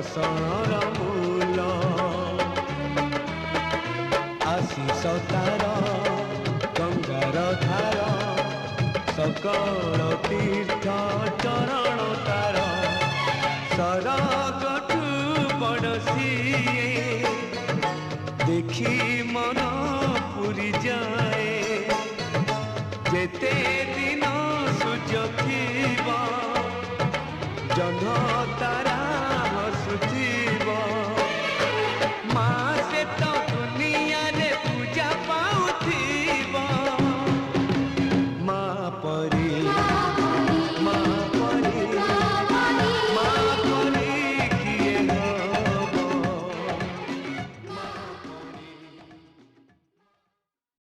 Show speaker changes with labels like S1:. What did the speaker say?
S1: रसणर मूल आशीष तार गंगार धार सकल तीर्थ चरण तार सरगठु पड़ोसी देखी मन पुरी जाए जेते दिन सूर्य थिबा जह्न तारा